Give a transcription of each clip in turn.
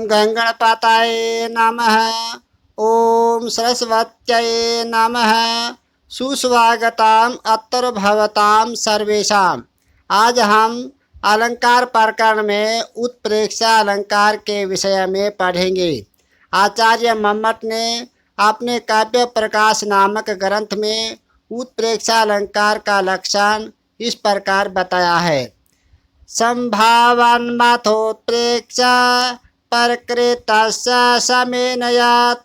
गंगणपतये नमः। ओम सरस्वत्यै नमः। सुस्वागतम अत्र भवताम सर्वेषाम। आज हम अलंकार प्रकरण में उत्प्रेक्षा अलंकार के विषय में पढ़ेंगे। आचार्य मम्मट ने अपने काव्य प्रकाश नामक ग्रंथ में उत्प्रेक्षा अलंकार का लक्षण इस प्रकार बताया है। संभावनमथोत्प्रेक्षा परकृतस्य समेनयात्।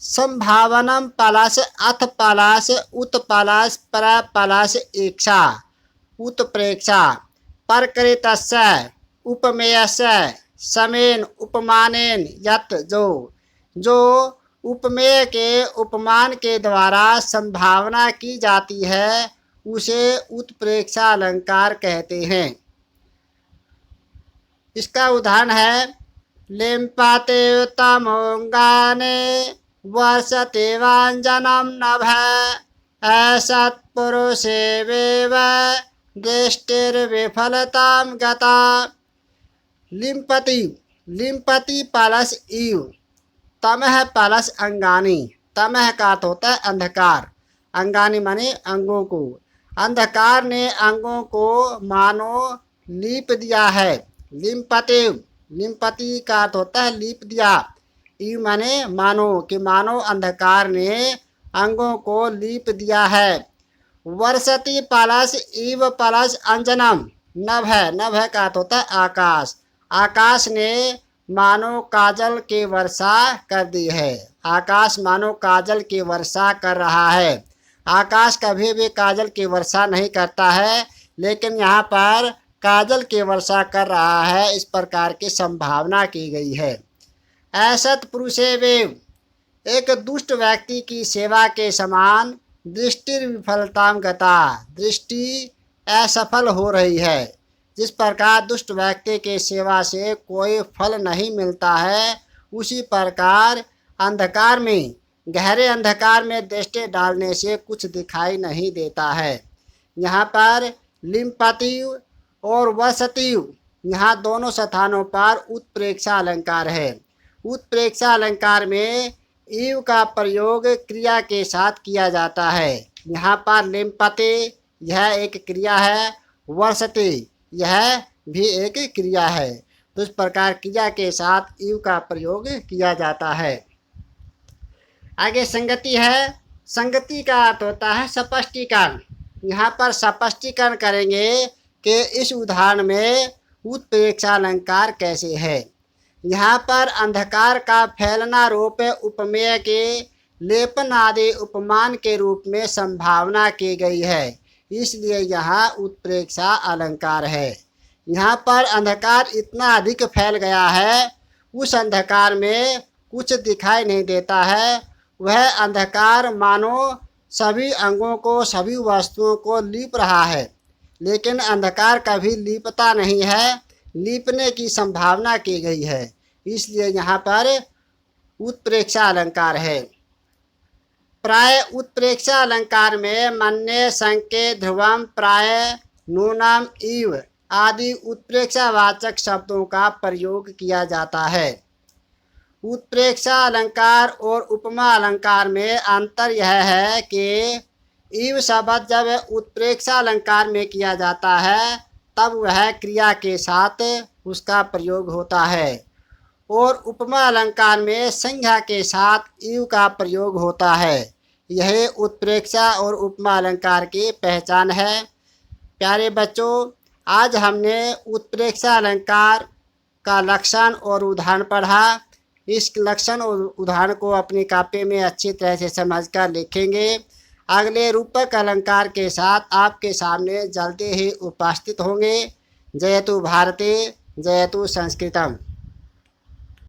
संभावनम पलाश अथ पलाश उत्पलाश परपलाश इक्षा उत्प्रेक्षा परकृतस्य उपमेयस्य समेन उपमानेन यत् जो उपमेय के उपमान के द्वारा संभावना की जाती है उसे उत्प्रेक्षा अलंकार कहते हैं। इसका उदाहरण है लिम्पते तमोंगाने वर्षते वाञ्छनं नभः असत्पुरुषेवेव दृष्टिर्विफलतां गता। लिम्पति पलस इव तमह पलस अंगानी। तमह का अर्थ होता है अंधकार, अंगानी माने अंगों को। अंधकार ने अंगों को मानो लीप दिया है। लिम्पति का अर्थ होता है लीप दिया। इव माने मानो कि मानो अंधकार ने अंगों को लीप दिया है। वर्षति पलस इव पलस अंजनम नभ है। नभ का अर्थ होता है आकाश। आकाश ने मानो काजल की वर्षा कर दी है। आकाश मानो काजल की वर्षा कर रहा है। आकाश कभी भी काजल की वर्षा नहीं करता है, लेकिन यहाँ पर काजल की वर्षा कर रहा है। इस प्रकार की संभावना की गई है। असत पुरुषेवेव एक दुष्ट व्यक्ति की सेवा के समान दृष्टि विफलताम गता। दृष्टि असफल हो रही है। जिस प्रकार दुष्ट व्यक्ति के सेवा से कोई फल नहीं मिलता है, उसी प्रकार अंधकार में गहरे अंधकार में दृष्टि डालने से कुछ दिखाई नहीं देता है। यहाँ पर लिम्पति और वसतिव यहाँ दोनों स्थानों पर उत्प्रेक्षा अलंकार है। उत्प्रेक्षा अलंकार में इव का प्रयोग क्रिया के साथ किया जाता है। यहाँ पर लिम्पते यह एक क्रिया है, वर्षते यह भी एक क्रिया है। तो इस प्रकार क्रिया के साथ इव का प्रयोग किया जाता है। आगे संगति है। संगति का अर्थ होता है स्पष्टीकरण। यहाँ पर स्पष्टीकरण करेंगे कि इस उदाहरण में उत्प्रेक्षा अलंकार कैसे है। यहाँ पर अंधकार का फैलना रूप उपमेय के लेपन आदि उपमान के रूप में संभावना की गई है, इसलिए यहाँ उत्प्रेक्षा अलंकार है। यहाँ पर अंधकार इतना अधिक फैल गया है, उस अंधकार में कुछ दिखाई नहीं देता है। वह अंधकार मानो सभी अंगों को, सभी वस्तुओं को लीप रहा है, लेकिन अंधकार कभी लीपता नहीं है। लीपने की संभावना की गई है, इसलिए यहाँ पर उत्प्रेक्षा अलंकार है। प्राय उत्प्रेक्षा अलंकार में मन्ये संके ध्रुवम प्राय नूनम इव आदि उत्प्रेक्षावाचक शब्दों का प्रयोग किया जाता है। उत्प्रेक्षा अलंकार और उपमा अलंकार में अंतर यह है कि इव शब्द जब उत्प्रेक्षा अलंकार में किया जाता है तब वह क्रिया के साथ उसका प्रयोग होता है, और उपमा अलंकार में संज्ञा के साथ इव का प्रयोग होता है। यह उत्प्रेक्षा और उपमा अलंकार की पहचान है। प्यारे बच्चों, आज हमने उत्प्रेक्षा अलंकार का लक्षण और उदाहरण पढ़ा। इस लक्षण और उदाहरण को अपनी कॉपी में अच्छी तरह से समझकर लिखेंगे। अगले रूपक अलंकार के साथ आपके सामने जल्दी ही उपस्थित होंगे। जयतु भारती, जयतु संस्कृतम।